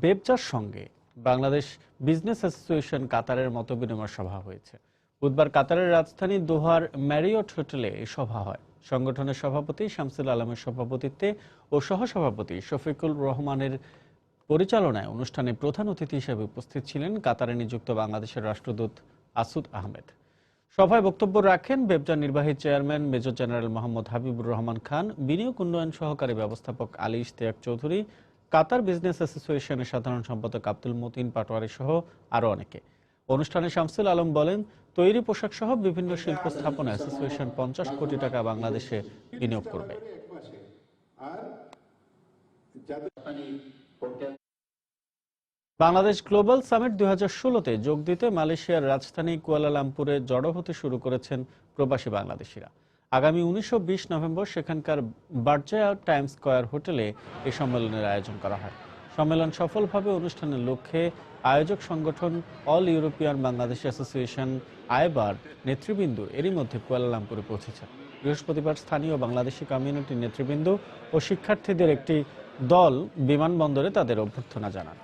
বেবজার সঙ্গে বাংলাদেশ বিজনেস অ্যাসোসিয়েশন কাতারের মতবিনিময় সভা হয়েছে। বুধবার কাতারের রাজধানী দোহার ম্যারিয়ট হোটেলে এই সভা হয়। সংগঠনের সভাপতি শামসুল আলমের সভাপতিত্বে ও সহসভাপতি শফিকুল রহমানের পরিচালনায় অনুষ্ঠানে প্রধান অতিথি হিসেবে উপস্থিত ছিলেন কাতারে নিযুক্ত বাংলাদেশের রাষ্ট্রদূত আসুদ আহমেদ। সভায় বক্তব্য রাখেন বেবজার নির্বাহী chairman major general Mohammad Habibur Rahman Khan, বিনিয়োগ উন্নয়ন সহকারী ব্যবস্থাপক আলী ইশতিয়াক চৌধুরী, কাতার বিজনেস অ্যাসোসিয়েশনের সাধারণ সম্পাদক আব্দুল মতিন পাটোয়ারি সহ আরও অনেকে। অনুষ্ঠানে শামসুল আলম বলেন, তৈরি পোশাক সহ বিভিন্ন শিল্প স্থাপনা অ্যাসোসিয়েশন 50 কোটি টাকা বাংলাদেশে বিনিয়োগ করবে। বাংলাদেশ গ্লোবাল সামিট 2016-তে যোগ দিতে মালয়েশিয়ার রাজধানী কুয়ালালামপুরে জড়ো হতে শুরু করেছেন প্রবাসী বাংলাদেশিরা। আগামী 19 ও 20 নভেম্বর সেখানকার বার্জায়া টাইমস স্কয়ার হোটেলে এই সম্মেলনের আয়োজন করা হয়। সম্মেলন সফলভাবে অনুষ্ঠানের লক্ষ্যে আয়োজক সংগঠন অল ইউরোপিয়ান বাংলাদেশ অ্যাসোসিয়েশন আইবার নেতৃবৃন্দ এরই মধ্যে কুয়ালালামপুরে পৌঁছেছেন। বৃহস্পতিবার স্থানীয় বাংলাদেশি কমিউনিটির নেতৃবৃন্দ ও শিক্ষার্থীদের একটি দল বিমানবন্দরে তাদের অভ্যর্থনা জানান।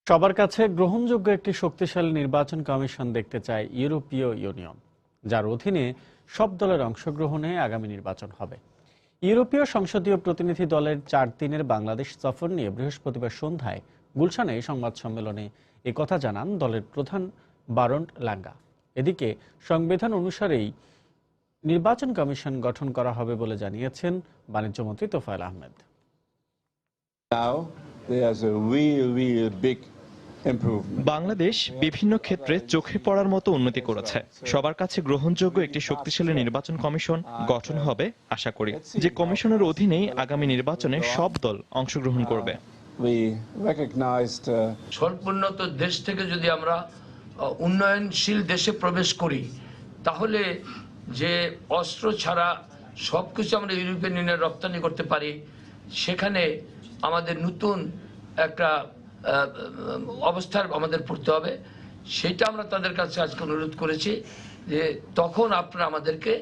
সবার কাছে গ্রহণযোগ্য একটি শক্তিশালী নির্বাচন কমিশন দেখতে চায় ইউরোপীয় ইউনিয়ন, যার অধীনে সব দলের অংশগ্রহণে আগামী নির্বাচন হবে। ইউরোপীয় সংসদীয় প্রতিনিধি দলের 4 দিনের বাংলাদেশ সফর নিয়ে বৃহস্পতিবার সন্ধ্যায় গুলশানে সংবাদ সম্মেলনে একথা জানান দলের প্রধান বারন্ট লাঙ্গা। এদিকে সংবিধান অনুসারেই নির্বাচন কমিশন গঠন করা হবে বলে জানিয়েছেন বাণিজ্যমন্ত্রী তোফায়েল আহমেদ। বাংলাদেশ বিভিন্ন ক্ষেত্রে চোখে পড়ার মতো উন্নতি করেছে। সবার কাছে গ্রহণযোগ্য একটি শক্তিশালী নির্বাচন কমিশন গঠন হবে আশা করি, যে কমিশনের অধীনেই আগামী নির্বাচনে সব দল অংশগ্রহণ করবে। স্বল্পোন্নত দেশ থেকে যদি আমরা উন্নয়নশীল দেশে প্রবেশ করি, তাহলে যে অস্ত্র ছাড়া সবকিছু আমরা ইউরোপিয়ান ইউনিয়নে রপ্তানি করতে পারি, সেখানে আমাদের নতুন একটা অবস্থার আমাদের পড়তে হবে। সেটা আমরা তাদের কাছে আজকে অনুরোধ করেছি যে তখন আপনারা আমাদেরকে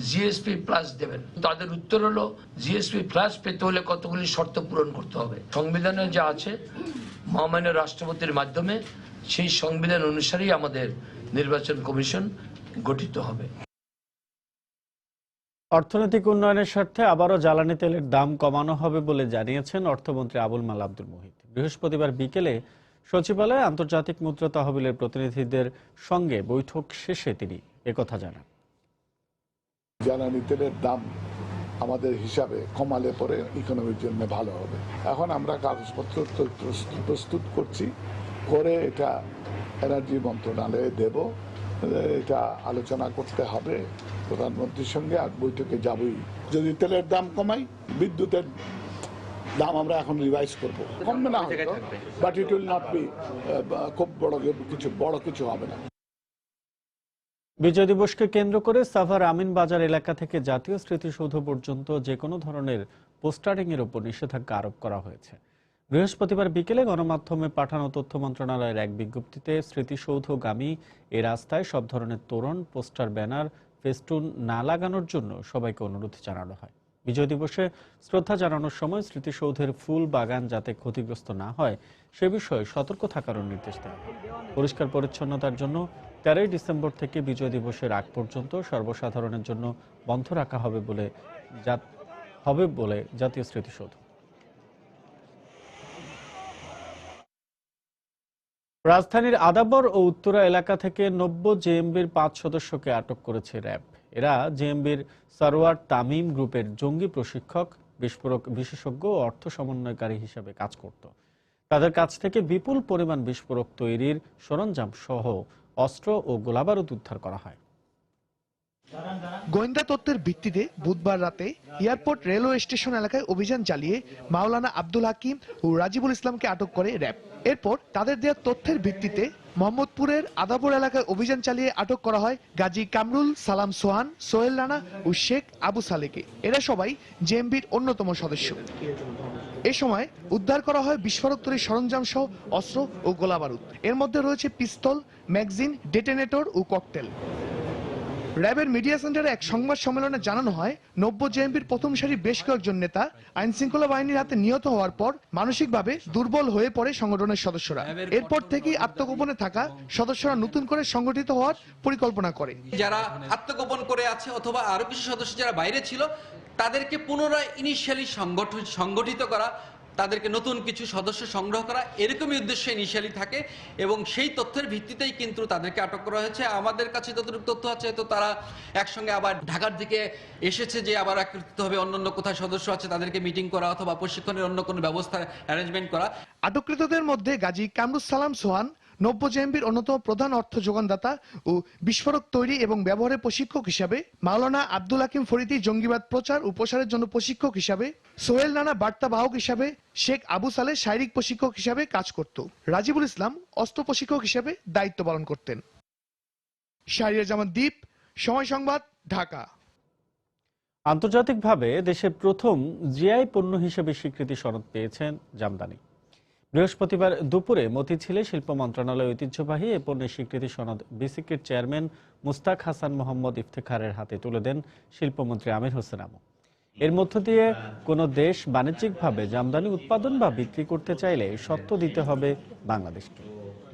জিএসপি প্লাস দেবেন। তাদের উত্তর হলো জিএসপি প্লাস পেতে হলে কতগুলি শর্ত পূরণ করতে হবে। সংবিধানে যা আছে মহামান্য রাষ্ট্রপতির মাধ্যমে সেই সংবিধান অনুসারেই আমাদের নির্বাচন কমিশন গঠিত হবে। অর্থনৈতিক উন্নয়নের স্বার্থে আবারও জ্বালানি তেলের দাম কমানো হবে বলে জানিয়েছেন অর্থমন্ত্রী আবুল মাল আব্দুল মুহিত। বৃহস্পতিবার বিকেলে সচিবালয়ে আন্তর্জাতিক মুদ্রা তহবিলের প্রতিনিধিদের সঙ্গে বৈঠক শেষে তিনি একথা জানান। জ্বালানি তেলের দাম আমাদের হিসাবে কমালে পরে ইকোনমির জন্য ভালো হবে। এখন আমরা কাগজপত্র প্রস্তুত করছি, করে এটা এনার্জি মন্ত্রণালয়ে দেব। এটা আলোচনা করতে হবে প্রধানমন্ত্রীর সঙ্গে, আর বৈঠকে যাবই। যদি তেলের দাম কমাই, বিদ্যুতের দাম আমরা এখন রিভাইজ করব। কমবে না হয়তো, but it will not be খুব বড় কিছু হবে না। বিজয় দিবসকে কেন্দ্র করে সাভার আমিন বাজার এলাকা থেকে জাতীয় স্মৃতিসৌধ পর্যন্ত যে কোনো ধরনের পোস্টারিং এর উপর নিষেধাজ্ঞা আরোপ করা হয়েছে। বৃহস্পতিবার বিকেলে গণমাধ্যমে পাঠানো তথ্য মন্ত্রণালয়ের এক বিজ্ঞপ্তিতে স্মৃতিসৌধগামী এ রাস্তায় সব ধরনের তোরণ, পোস্টার, ব্যানার, ফেস্টুন না লাগানোর জন্য সবাইকে অনুরোধ জানানো হয়। বিজয় দিবসে শ্রদ্ধা জানানোর সময় স্মৃতিসৌধের ফুল বাগান যাতে ক্ষতিগ্রস্ত না হয় সে বিষয়ে সতর্ক থাকারও নির্দেশ দেওয়া হয়। পরিষ্কার পরিচ্ছন্নতার জন্য 13 ডিসেম্বর থেকে বিজয় দিবসের আগ পর্যন্ত সর্বসাধারণের জন্য বন্ধ রাখা হবে বলে জাতীয় স্মৃতিসৌধ। রাজধানীর আদাবর ও উত্তরা এলাকা থেকে 90 জেএমবির 5 সদস্যকে আটক করেছে র্যাব। এরা জেএমবির সরওয়ার তামিম গ্রুপের জঙ্গি প্রশিক্ষক, বিস্ফোরক বিশেষজ্ঞ ও অর্থ সমন্বয়কারী হিসেবে কাজ করত। তাদের কাছ থেকে বিপুল পরিমাণ বিস্ফোরক তৈরির সরঞ্জাম সহ অস্ত্র ও গোলাবারুদ উদ্ধার করা হয়। গোয়েন্দা তথ্যের ভিত্তিতে বুধবার রাতে এয়ারপোর্ট রেলওয়ে স্টেশন এলাকায় অভিযান চালিয়ে মাওলানা আব্দুল হাকিম ও রাজিবুল ইসলামকে আটক করে র্যাব। এরপর তাদের দেওয়া তথ্যের ভিত্তিতে মোহাম্মদপুরের আদাবর এলাকায় অভিযান চালিয়ে আটক করা হয় গাজী কামরুল সালাম সোহান, সোহেল রানা ও শেখ আবু সালেকে। এরা সবাই জেএমবির অন্যতম সদস্য। এ সময় উদ্ধার করা হয় বিস্ফোরক তৈরির সরঞ্জাম সহ অস্ত্র ও গোলাবারুদ। এর মধ্যে রয়েছে পিস্তল, ম্যাগজিন, ডেটোনেটর ও ককটেল। র্যাবের মিডিয়া সেন্টারে এক সংবাদ সম্মেলনে জানানো হয় 90 জেএমবির প্রথম সারি বেশ কয়েকজন নেতা আইন শৃঙ্খলা বাহিনীর হাতে নিহত হওয়ার পর মানসিকভাবে দুর্বল হয়ে পড়ে সংগঠনের সদস্যরা। এরপর থেকেই আত্মগোপনে থাকা সদস্যরা নতুন করে সংগঠিত হওয়ার পরিকল্পনা করে। যারা আত্মগোপন করে আছে অথবা আরো কিছু সদস্য যারা বাইরে ছিল, তাদেরকে পুনরায় ইনিশিয়ালি সংগঠিত করা, তাদেরকে নতুন কিছু সদস্য সংগ্রহ করা, এরকমই উদ্দেশ্য ইনিশিয়ালি থাকে এবং সেই তথ্যের ভিত্তিতেই কিন্তু তাদেরকে আটক করা হয়েছে। আমাদের কাছে যতটুকু তথ্য আছে, তো তারা একসঙ্গে আবার ঢাকার দিকে এসেছে যে আবার একত্রিত হবে, অন্যান্য কোথায় সদস্য আছে তাদেরকে মিটিং করা অথবা প্রশিক্ষণের অন্য কোনো ব্যবস্থা অ্যারেঞ্জমেন্ট করা। আটককৃতদের মধ্যে গাজী কামরুল সালাম সোহান 90 জেএমবির অন্যতম প্রধান অর্থ যোগানদাতা ও বিস্ফোরক তৈরি এবং ব্যবহারের প্রশিক্ষক হিসাবে, মাওলানা আব্দুল হাকিম ফরিদি জঙ্গিবাদ প্রচার ও প্রসারের জন্য প্রশিক্ষক হিসাবে, সোহেল রানা বার্তাবাহক হিসাবে, শেখ আবু সালে শারীরিক প্রশিক্ষক হিসাবে কাজ করত। রাজিবুল ইসলাম অস্ত্র প্রশিক্ষক হিসাবে দায়িত্ব পালন করতেন। শাহরিয়ার জামান দ্বীপ, সময় সংবাদ, ঢাকা। আন্তর্জাতিকভাবে দেশের প্রথম জিআই পণ্য হিসেবে স্বীকৃতি সনদ পেয়েছেন জামদানি। বৃহস্পতিবার দুপুরে মতিঝিলে শিল্প মন্ত্রণালয় ঐতিহ্যবাহী এ পণ্যের স্বীকৃতি সনদ বিসিকের চেয়ারম্যান মুস্তাক হাসান মোহাম্মদ ইফতেখারের হাতে তুলে দেন শিল্পমন্ত্রী আমির হোসেন আমু। এর মধ্য দিয়ে কোনো দেশ বাণিজ্যিকভাবে জামদানি উৎপাদন বা বিক্রি করতে চাইলে শর্ত দিতে হবে বাংলাদেশকে।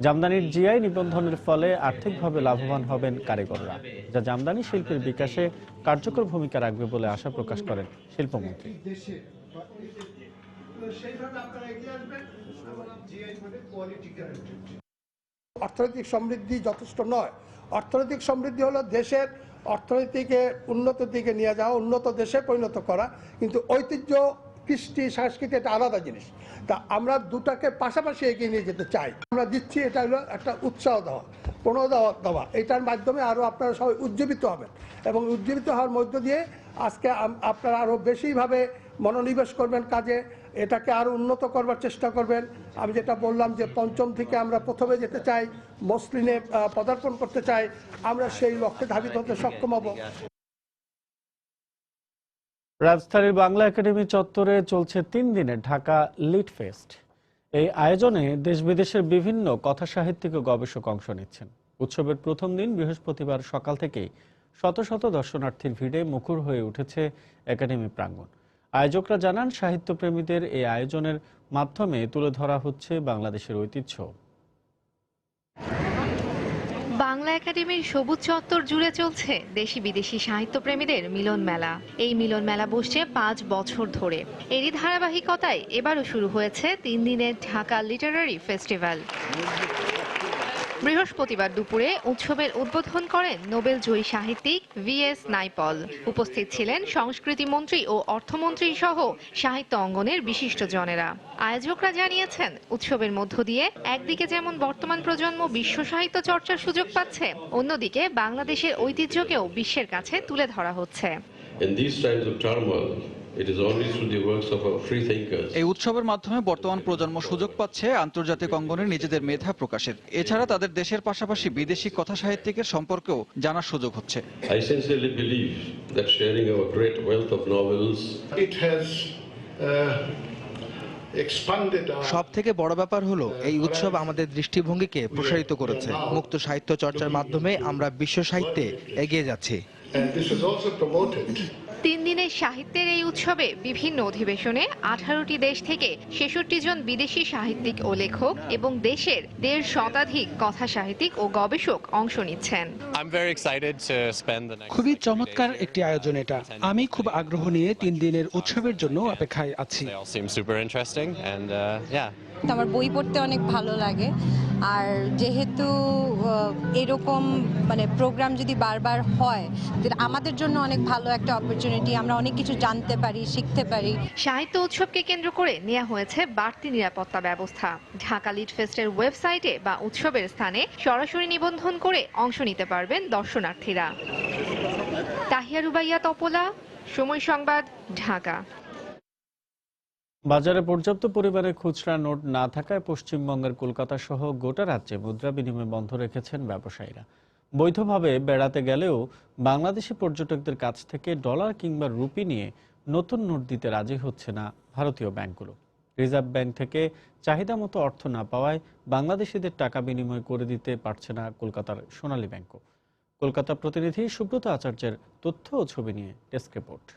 জামদানির জিআই নিবন্ধনের ফলে আর্থিকভাবে লাভবান হবেন কারিগররা, যা জামদানি শিল্পের বিকাশে কার্যকর ভূমিকা রাখবে বলে আশা প্রকাশ করেন শিল্পমন্ত্রী। অর্থনৈতিক সমৃদ্ধি যথেষ্ট নয়। অর্থনৈতিক সমৃদ্ধি হলো দেশের অর্থনীতিকে উন্নতির দিকে নিয়ে যাওয়া, উন্নত দেশে পরিণত করা, কিন্তু ঐতিহ্য, কৃষ্টি, সংস্কৃতি এটা আলাদা জিনিস। তা আমরা দুটাকে পাশাপাশি এগিয়ে নিয়ে যেতে চাই। আমরা দিচ্ছি, এটা হলো একটা উৎসাহ দেওয়া, প্রণোদনা দেওয়া। এটার মাধ্যমে আরও আপনারা সবাই উজ্জীবিত হবেন এবং উজ্জীবিত হওয়ার মধ্য দিয়ে আজকে আপনারা আরও বেশিভাবে মনোনিবেশ করবেন কাজে, এটাকে আরও উন্নত করবার চেষ্টা করবেন। আমি যেটা বললাম যে পঞ্চম থেকে আমরা প্রথমে যেতে চাই, মসলিনে পদার্পণ করতে চাই, আমরা সেই লক্ষ্যে ধাবিত হতে সক্ষম হব। রাজধানীর বাংলা একাডেমি চত্বরে চলছে 3 দিনের ঢাকা লিট ফেস্ট। এই আয়োজনে দেশ বিদেশের বিভিন্ন কথা সাহিত্যিক ও গবেষক অংশ নিচ্ছেন। উৎসবের প্রথম দিন বৃহস্পতিবার সকাল থেকেই শত শত দর্শনার্থীর ভিড়ে মুখর হয়ে উঠেছে একাডেমি প্রাঙ্গণ। আয়োজকরা জানান, সাহিত্যপ্রেমীদের এই আয়োজনের মাধ্যমে তুলে ধরা হচ্ছে বাংলাদেশের ঐতিহ্য। বাংলা একাডেমির সবুজ চত্বর জুড়ে চলছে দেশি বিদেশি সাহিত্যপ্রেমীদের মিলন মেলা। এই মিলন মেলা বসছে 5 বছর ধরে। এরই ধারাবাহিকতায় এবারও শুরু হয়েছে 3 দিনের ঢাকা লিটারারি ফেস্টিভ্যাল। বৃহস্পতিবার দুপুরে উৎসবের উদ্বোধন করেন নোবেল জয়ী সাহিত্যিক VS নাইপল। উপস্থিত ছিলেন সংস্কৃতি মন্ত্রী ও অর্থমন্ত্রী সহ সাহিত্য অঙ্গনের বিশিষ্টজনেরা। আয়োজকরা জানিয়েছেন, উৎসবের মধ্য দিয়ে একদিকে যেমন বর্তমান প্রজন্ম বিশ্ব সাহিত্য চর্চার সুযোগ পাচ্ছে, অন্যদিকে বাংলাদেশের ঐতিহ্যকেও বিশ্বের কাছে তুলে ধরা হচ্ছে। এই উৎসবের মাধ্যমে বর্তমান প্রজন্ম সুযোগ পাচ্ছে আন্তর্জাতিক অঙ্গনে নিজেদের মেধা প্রকাশের। এছাড়া তাদের দেশের পাশাপাশি বিদেশি কথা সাহিত্যিকের সম্পর্কেও জানার সুযোগ হচ্ছে। সব থেকে বড় ব্যাপার হলো এই উৎসব আমাদের দৃষ্টিভঙ্গিকে প্রসারিত করেছে। মুক্ত সাহিত্য চর্চার মাধ্যমে আমরা বিশ্ব সাহিত্যে এগিয়ে যাচ্ছি। 3 দিনের সাহিত্যের এই উৎসবে বিভিন্ন অধিবেশনে 18টি দেশ থেকে 66 জন বিদেশি সাহিত্যিক ও লেখক এবং দেশের 1.5 শতাধিক কথা সাহিত্যিক ও গবেষক অংশ নিচ্ছেন। খুবই চমৎকার একটি আয়োজন এটা। আমি খুব আগ্রহ নিয়ে 3 দিনের উৎসবের জন্য অপেক্ষায় আছি। আমার বই পড়তে অনেক ভালো লাগে, আর যেহেতু এরকম প্রোগ্রাম যদি বারবার হয়, আমাদের জন্য অনেক ভালো একটা অপরচুনিটি। আমরা অনেক কিছু জানতে পারি, শিখতে পারি। সাহিত্য উৎসবকে কেন্দ্র করে নেওয়া হয়েছে বাড়তি নিরাপত্তা ব্যবস্থা। ঢাকা লিট ফেস্টের ওয়েবসাইটে বা উৎসবের স্থানে সরাসরি নিবন্ধন করে অংশ নিতে পারবেন দর্শনার্থীরা। তাহিয়া রুবাইয়া তপলা, সময় সংবাদ, ঢাকা। বাজারে পর্যাপ্ত পরিমাণে খুচরা নোট না থাকায় পশ্চিমবঙ্গের কলকাতা সহ গোটা রাজ্যে মুদ্রা বিনিময় বন্ধ রেখেছেন ব্যবসায়ীরা। বৈধভাবে বেড়াতে গেলেও বাংলাদেশি পর্যটকদের কাছ থেকে ডলার কিংবা রুপি নিয়ে নতুন নোট দিতে রাজি হচ্ছে না ভারতীয় ব্যাংকগুলো। রিজার্ভ ব্যাংক থেকে চাহিদা মতো অর্থ না পাওয়ায় বাংলাদেশিদের টাকা বিনিময় করে দিতে পারছে না কলকাতার সোনালী ব্যাংকও। কলকাতা প্রতিনিধি সুব্রত আচার্যের তথ্য ও ছবি নিয়ে ডেস্ক রিপোর্ট।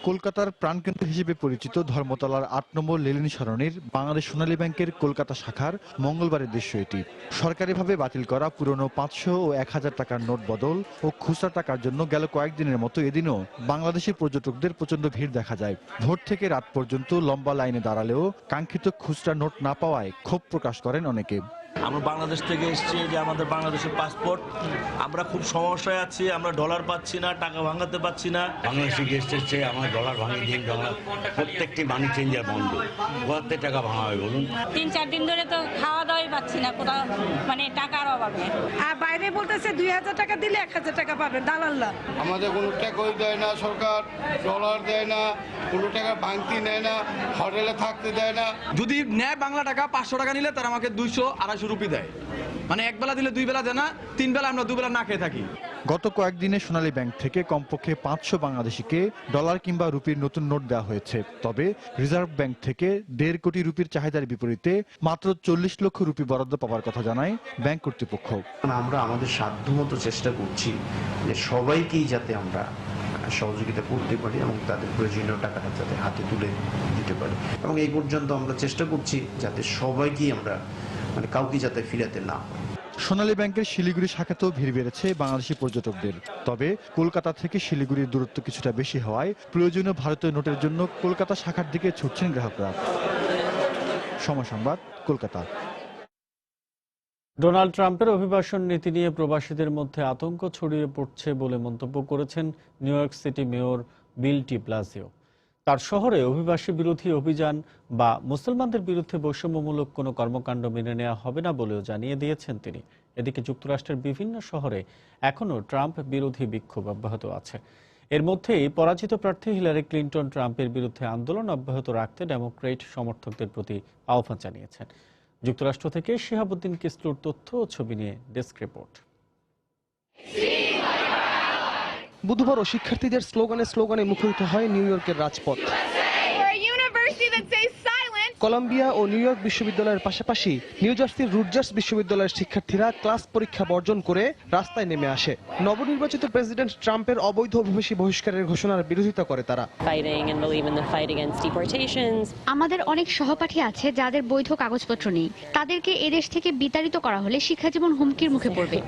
কলকাতার প্রাণকেন্দ্র হিসেবে পরিচিত ধর্মতলার 8 নম্বর লেলিন সরণির বাংলাদেশ সোনালী ব্যাংকের কলকাতা শাখার মঙ্গলবারের দৃশ্য এটি। সরকারিভাবে বাতিল করা পুরনো 500 ও 1000 টাকার নোট বদল ও খুচরা টাকার জন্য গেল কয়েকদিনের মতো এদিনও বাংলাদেশি পর্যটকদের প্রচন্ড ভিড় দেখা যায়। ভোর থেকে রাত পর্যন্ত লম্বা লাইনে দাঁড়ালেও কাঙ্ক্ষিত খুচরা নোট না পাওয়ায় ক্ষোভ প্রকাশ করেন অনেকে। আমরা বাংলাদেশ থেকে এসেছি, যে আমাদের বাংলাদেশের পাসপোর্ট, আমরা খুব সমস্যায় আছি, আমরা ডলার পাচ্ছি না, টাকা ভাঙাতে পাচ্ছি না। বাংলাদেশে গেস্ট এসছে, আমার ডলার ভাঙিয়ে দিন, ডলার প্রত্যেকটি মানি চেঞ্জার বন্ধ, কোথাতে টাকা ভাঙা হয় বলুন? 3-4 দিন ধরে তো খাওয়া দাওয়াই পাচ্ছি না, কোথাও টাকার অভাবে। আর বাইরে বলতেছে 2000 টাকা দিলে 1000 টাকা পাবেন দালাল্লা। আমাদের কোনো টাকাই দেয় না সরকার, ডলার দেয় না, কোনো টাকা ভাঙতি নেয় না, হোটেলে থাকতে দেয় না। যদি নেয় বাংলা টাকা 500 টাকা নিলে তারা আমাকে 200-250 বাংলাদেশে রুপি দেয়, মানে এক বেলা দিলে দুই বেলা দেয় না, তিন বেলা আমরা দুবেলা না খেয়ে থাকি। গত কয়েকদিনে সোনালী ব্যাংক থেকে কমপক্ষে 500 বাংলাদেশিকে ডলার কিংবা রুপির নতুন নোট দেওয়া হয়েছে। তবে রিজার্ভ ব্যাংক থেকে 1.5 কোটি রুপির চাহিদার বিপরীতে মাত্র 40 লক্ষ রুপি বরাদ্দ পাওয়ার কথা জানায় ব্যাংক কর্তৃপক্ষ। আমরা আমাদের সাধ্যমতো চেষ্টা করছি যে সবাইকেই যাতে আমরা সহযোগিতা করতে পারি এবং তাদের প্রয়োজনীয় টাকাটা যাতে হাতে তুলে দিতে পারি, এবং এই পর্যন্ত আমরা চেষ্টা করছি যাতে সবাইকেই আমরা মানে কাউকে যাতে ফিরাতে না হয়। সোনালী ব্যাংকের শিলিগুড়ি শাখাতেও ভিড় বেড়েছে বাংলাদেশি পর্যটকদের। তবে কলকাতা থেকে শিলিগুড়ির দূরত্ব কিছুটা বেশি হওয়ায় প্রয়োজনীয় ভারতীয় নোটের জন্য কলকাতা শাখার দিকে ছুটছেন গ্রাহকরা। সময় সংবাদ, কলকাতা। ডোনাল্ড ট্রাম্পের অভিবাসন নীতি নিয়ে প্রবাসীদের মধ্যে আতঙ্ক ছড়িয়ে পড়ছে বলে মন্তব্য করেছেন নিউ ইয়র্ক সিটি মেয়র বিল ডি ব্লাসিও। তার শহরে অভিবাসী বিরোধী অভিযান বা মুসলমানদের বিরুদ্ধে বৈষম্যমূলক কোনো কর্মকাণ্ড মেনে নেওয়া হবে না বলেও জানিয়ে দিয়েছেন তিনি। এদিকে যুক্তরাষ্ট্রের বিভিন্ন শহরে এখনও ট্রাম্প বিরোধী বিক্ষোভ অব্যাহত আছে। এর মধ্যেই পরাজিত প্রার্থী হিলারি ক্লিন্টন ট্রাম্পের বিরুদ্ধে আন্দোলন অব্যাহত রাখতে ডেমোক্রেট সমর্থকদের প্রতি আহ্বান জানিয়েছেন। যুক্তরাষ্ট্র থেকে শিহাবুদ্দিন কিসলুর তথ্য ও ছবি নিয়ে ডেস্ক রিপোর্ট। বুধবারও শিক্ষার্থীদের স্লোগানে মুখরিত হয় নিউ ইয়র্কের রাজপথ। কলম্বিয়া ও নিউ ইয়র্ক বিশ্ববিদ্যালয়ের পাশাপাশি নিউ জার্সির রুটজার্স বিশ্ববিদ্যালয়ের শিক্ষার্থীরা ক্লাস পরীক্ষা বর্জন করে রাস্তায় নেমে আসে। নবনির্বাচিত প্রেসিডেন্ট ট্রাম্পের অবৈধ অভিবাসী বহিষ্কারের ঘোষণার বিরোধিতা করে তারা। আমাদের অনেক সহপাঠী আছে যাদের বৈধ কাগজপত্র নেই, তাদেরকে এদেশ থেকে বিতাড়িত করা হলে শিক্ষাজীবন হুমকির মুখে পড়বে।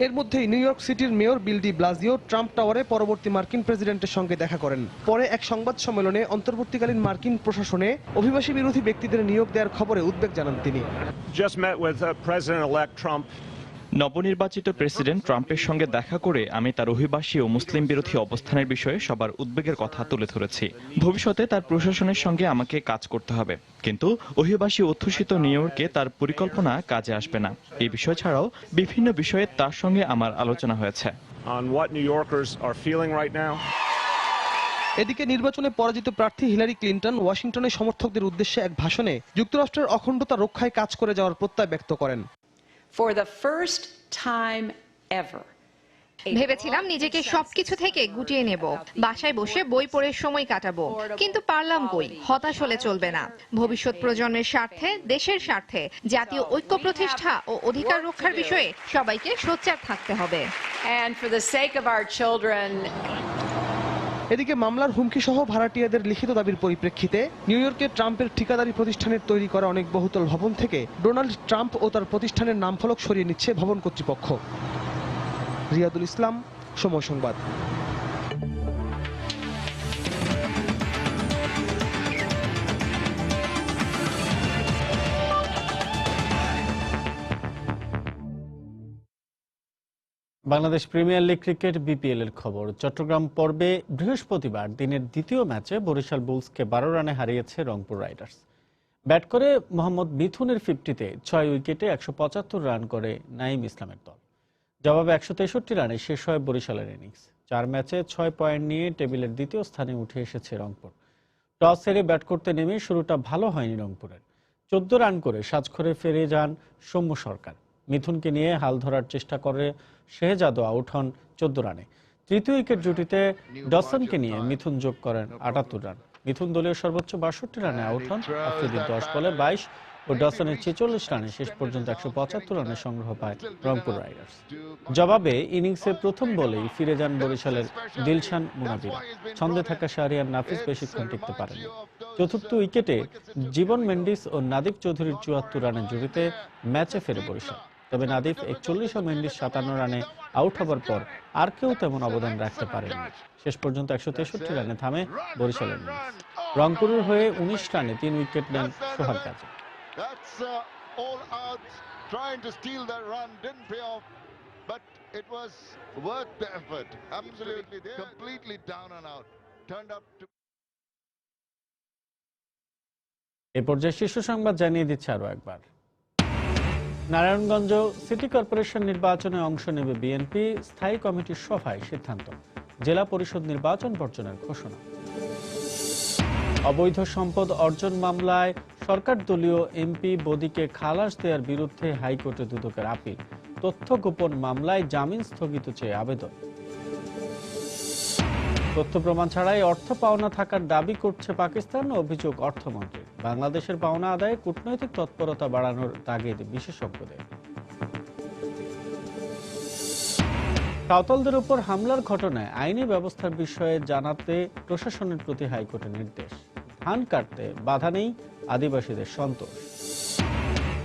এর মধ্যেই নিউ ইয়র্ক সিটির মেয়র বিল ডি ব্লাসিও ট্রাম্প টাওয়ারে পরবর্তী মার্কিন প্রেসিডেন্টের সঙ্গে দেখা করেন। পরে এক সংবাদ সম্মেলনে অন্তর্বর্তীকালীন মার্কিন প্রশাসনে অভিবাসী বিরোধী ব্যক্তিদের নিয়োগ দেওয়ার খবরে উদ্বেগ জানান তিনি। নবনির্বাচিত প্রেসিডেন্ট ট্রাম্পের সঙ্গে দেখা করে আমি তার অভিবাসী ও মুসলিম বিরোধী অবস্থানের বিষয়ে সবার উদ্বেগের কথা তুলে ধরেছি। ভবিষ্যতে তার প্রশাসনের সঙ্গে আমাকে কাজ করতে হবে, কিন্তু অভিবাসী অধ্যুষিত নিউ ইয়র্কে তার পরিকল্পনা কাজে আসবে না। এই বিষয় ছাড়াও বিভিন্ন বিষয়ে তার সঙ্গে আমার আলোচনা হয়েছে। এদিকে নির্বাচনে পরাজিত প্রার্থী হিলারি ক্লিন্টন ওয়াশিংটনের সমর্থকদের উদ্দেশ্যে এক ভাষণে যুক্তরাষ্ট্রের অখণ্ডতা রক্ষায় কাজ করে যাওয়ার প্রত্যয় ব্যক্ত করেন। ভেবেছিলাম নিজেকে সবকিছু থেকে গুটিয়ে নেব, বাসায় বসে বই পড়ে সময় কাটাবো, কিন্তু পারলাম কই। হতাশ হলে চলবে না। ভবিষ্যৎ প্রজন্মের স্বার্থে, দেশের স্বার্থে জাতীয় ঐক্য প্রতিষ্ঠা ও অধিকার রক্ষার বিষয়ে সবাইকে সোচ্চার থাকতে হবে। এদিকে মামলার হুমকি সহ ভাড়াটিয়াদের লিখিত দাবির পরিপ্রেক্ষিতে নিউ ইয়র্কে ট্রাম্পের ঠিকাদারি প্রতিষ্ঠানের তৈরি করা অনেক বহুতল ভবন থেকে ডোনাল্ড ট্রাম্প ও তার প্রতিষ্ঠানের নামফলক সরিয়ে নিচ্ছে ভবন কর্তৃপক্ষ। রিয়াদুল ইসলাম, সময় সংবাদ। Bangladesh premier league cricket BPL এর খবর। চট্টগ্রাম পর্বে বৃহস্পতিবার দিনের দ্বিতীয় ম্যাচে বরিশাল বুলসকে 12 রানে হারিয়েছে রংপুর রাইডার্স। ব্যাট করে মোহাম্মদ মিথুনের 50-তে 6 উইকেটে 175 রান করে নাঈম ইসলামের দল। জবাবে 163 রানে শেষ হয় বরিশালের ইনিংস। 4 ম্যাচে 6 পয়েন্ট নিয়ে টেবিলের দ্বিতীয় স্থানে উঠে এসেছে রংপুর। টস হেরে ব্যাট করতে নেমে শুরুটা ভালো হয়নি রংপুরের। 14 রান করে সাজঘরে ফিরে যান সৌম্য সরকার। মিথুনকে নিয়ে হাল ধরার চেষ্টা করে শেহজাদও আউট হন 14 রানে। তৃতীয় উইকেট জুটিতে ডসনকে নিয়ে মিথুন যোগ করেন 78 রান। মিথুন দলীয় সর্বোচ্চ 62 রানে আউট হন। আফ্রিদির 10 বলে 22 ও ডসনের 46 রানে শেষ পর্যন্ত 175 রানের সংগ্রহ পায় রংপুর রাইডার্স। জবাবে ইনিংসে প্রথম বলেই ফিরে যান বরিশালের দিলশান মুনাবিরা। ছন্দে থাকা শাহরিয়ার নাফিস বেশিক্ষণ টিকতে পারেননি। চতুর্থ উইকেটে জীবন মেন্ডিস ও নাদিফ চৌধুরীর 74 রানের জুটিতে ম্যাচে ফেরে বরিশাল। তবে নাদিফ 41 ও মেন্ডিস 57 রানে আউট হবার পর আর কেউ তেমন অবদান রাখতে পারেননি। শেষ পর্যন্ত 163 রানে থামে বরিশালের ইনিংস। রংপুরের হয়ে 19 রানে 3 উইকেট নেন সোহাগ গাজী। এ পর্যায়ে শীর্ষ সংবাদ জানিয়ে দিচ্ছে আরো একবার। নারায়ণগঞ্জ সিটি কর্পোরেশন নির্বাচনে অংশ নেবে বিএনপি। স্থায়ী কমিটির সভায় সিদ্ধান্ত। জেলা পরিষদ নির্বাচন বর্জনের ঘোষণা। অবৈধ সম্পদ অর্জন মামলায় সরকার দলীয় এমপি বদিকে খালাস দেওয়ার বিরুদ্ধে হাইকোর্টে দুদকের আপিল। তথ্য গোপন মামলায় জামিন স্থগিত চেয়ে আবেদন। তথ্য প্রমাণ ছাড়াই অর্থ পাওনা থাকার দাবি করছে পাকিস্তান, অভিযোগ অর্থমন্ত্রী। বাংলাদেশের পাওনা আদায়ে কূটনৈতিক তৎপরতা বাড়ানোর তাগিদ বিশেষজ্ঞদের। সাঁওতালদের উপর হামলার ঘটনায় আইনি ব্যবস্থার বিষয়ে জানাতে প্রশাসনের প্রতি হাইকোর্টের নির্দেশ। ধান কাটতে বাধা নেই, আদিবাসীদের সন্তোষ।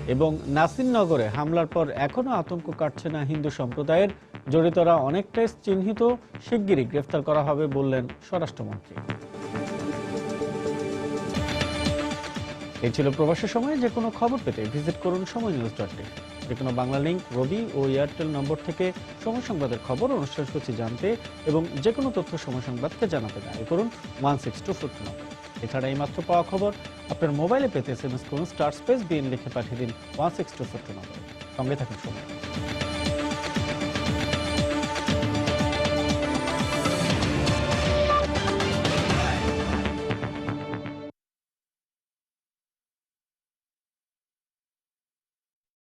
এবং নাসিরনগরে হামলার পর এখনো আতঙ্ক কাটছে না হিন্দু সম্প্রদায়ের, জড়িতরা অনেকটাই চিহ্নিত, শিগগিরই গ্রেফতার করা হবে বললেন স্বরাষ্ট্রমন্ত্রী। এই ছিল প্রবাসের সময়। যে কোনো খবর পেতে ভিজিট করুন সময়নিউজ.টিভি। যে কোনো বাংলা লিংক, রবি ও এয়ারটেল নম্বর থেকে সময় সংবাদের খবর, অনুষ্ঠান সূচি জানতে এবং যে কোনো তথ্য সময় সংবাদকে জানাতে ডায়াল করুন 16242 নম্বর। এছাড়া এই মাত্র পাওয়া খবর আপনার মোবাইলে পেতে SMS করুন *BN লিখে পাঠিয়ে দিন 16242 নম্বরে। সঙ্গে থাকুন সময়।